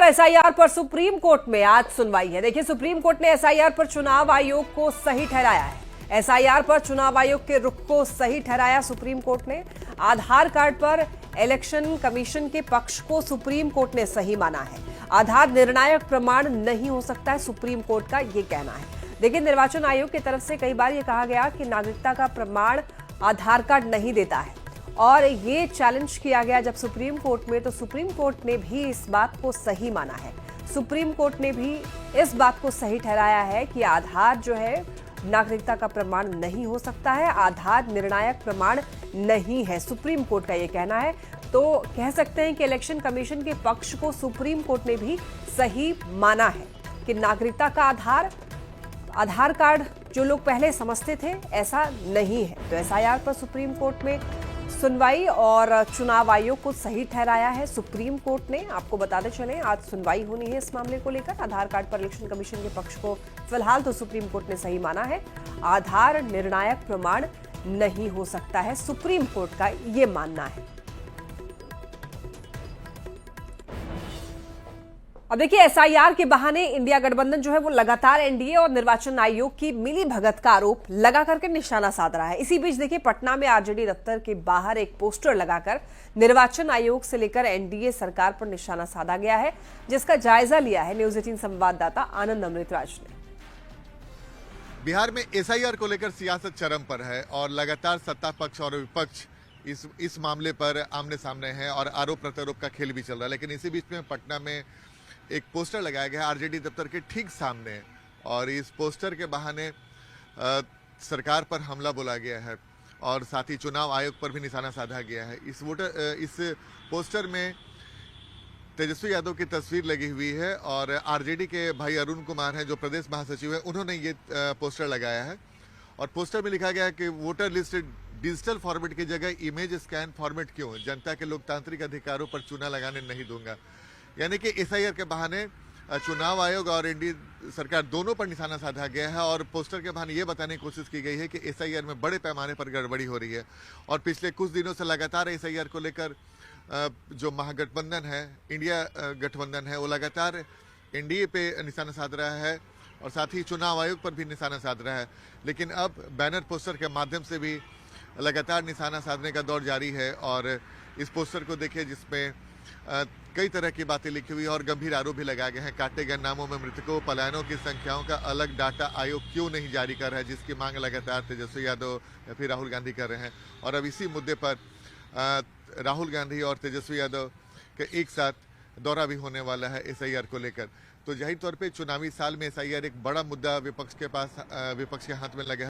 लगातार एसआईआर पर supreme court में आज सुनवाई है। देखिए, सुप्रीम कोर्ट ने एसआईआर पर चुनाव आयोग को सही ठहराया है। एसआईआर पर चुनाव आयोग के रुख को सही ठहराया सुप्रीम कोर्ट ने। आधार कार्ड पर इलेक्शन कमीशन के पक्ष को सुप्रीम कोर्ट ने सही माना है। आधार निर्णायक प्रमाण नहीं हो सकता है, सुप्रीम कोर्ट का यह कहना है। देखिए, निर्वाचन आयोग की तरफ से कई बार यह कहा गया कि नागरिकता का प्रमाण आधार कार्ड नहीं देता है और ये चैलेंज किया गया जब सुप्रीम कोर्ट में, तो सुप्रीम कोर्ट ने भी इस बात को सही माना है। सुप्रीम कोर्ट ने भी इस बात को सही ठहराया है कि आधार जो है नागरिकता का प्रमाण नहीं हो सकता है, आधार निर्णायक प्रमाण नहीं है, सुप्रीम कोर्ट का ये कहना है। तो कह सकते हैं कि इलेक्शन कमीशन के पक्ष को सुप्रीम कोर्ट ने भी सही माना है कि नागरिकता का आधार कार्ड जो लोग पहले समझते थे ऐसा नहीं है। तो एसआईआर पर सुप्रीम कोर्ट में सुनवाई और चुनाव आयोग को सही ठहराया है सुप्रीम कोर्ट ने। आपको बताते चलें, आज सुनवाई होनी है इस मामले को लेकर। आधार कार्ड पर इलेक्शन कमीशन के पक्ष को फिलहाल तो सुप्रीम कोर्ट ने सही माना है। आधार निर्णायक प्रमाण नहीं हो सकता है, सुप्रीम कोर्ट का ये मानना है। अब देखिए, एसआईआर के बहाने इंडिया गठबंधन जो है वो लगातार एनडीए और निर्वाचन आयोग की मिली भगत का आरोप लगा करके निशाना साध रहा है। इसी बीच देखिए, पटना में आरजेडी दफ्तर के बाहर एक पोस्टर लगाकर निर्वाचन आयोग से लेकर एनडीए सरकार पर निशाना साधा गया है, जिसका जायजा लिया है न्यूज 18 संवाददाता आनंद अमृतराज ने। बिहार में एसआईआर को लेकर सियासत चरम पर है और लगातार सत्ता पक्ष और विपक्ष इस मामले पर आमने सामने है और आरोप प्रत्यारोप का खेल भी चल रहा है। लेकिन इसी बीच में पटना में एक पोस्टर लगाया गया है आरजेडी दफ्तर के ठीक सामने और इस पोस्टर के बहाने सरकार पर हमला बोला गया है और साथ ही चुनाव आयोग पर भी निशाना साधा गया है। इस पोस्टर में तेजस्वी यादव की तस्वीर लगी हुई है और आरजेडी के भाई अरुण कुमार हैं जो प्रदेश महासचिव हैं, उन्होंने ये पोस्टर लगाया है और पोस्टर में लिखा गया है कि वोटर लिस्ट डिजिटल फॉर्मेट की जगह इमेज स्कैन फॉर्मेट क्यों, जनता के लोकतांत्रिक अधिकारों पर चूना लगाने नहीं दूंगा। यानी कि एसआईआर के बहाने चुनाव आयोग और एनडीए सरकार दोनों पर निशाना साधा गया है और पोस्टर के बहाने ये बताने की कोशिश की गई है कि एसआईआर में बड़े पैमाने पर गड़बड़ी हो रही है। और पिछले कुछ दिनों से लगातार एसआईआर को लेकर जो महागठबंधन है, इंडिया गठबंधन है, वो लगातार एनडीए पे निशाना साध रहा है और साथ ही चुनाव आयोग पर भी निशाना साध रहा है। लेकिन अब बैनर पोस्टर के माध्यम से भी लगातार निशाना साधने का दौर जारी है और इस पोस्टर को देखिए जिसमें कई तरह की बातें लिखी हुई और गंभीर आरोप भी लगाए गए हैं। काटे गए नामों में मृतकों, पलायनों की संख्याओं का अलग डाटा आयोग क्यों नहीं जारी कर रहा है, जिसकी मांग लगातार तेजस्वी यादव या फिर राहुल गांधी कर रहे हैं। और अब इसी मुद्दे पर राहुल गांधी और तेजस्वी यादव के एक साथ दौरा भी होने वाला है एसआईआर को लेकर। तो जाहिर तौर पे चुनावी साल में एसआईआर एक बड़ा मुद्दा विपक्ष के हाथ में लगा है।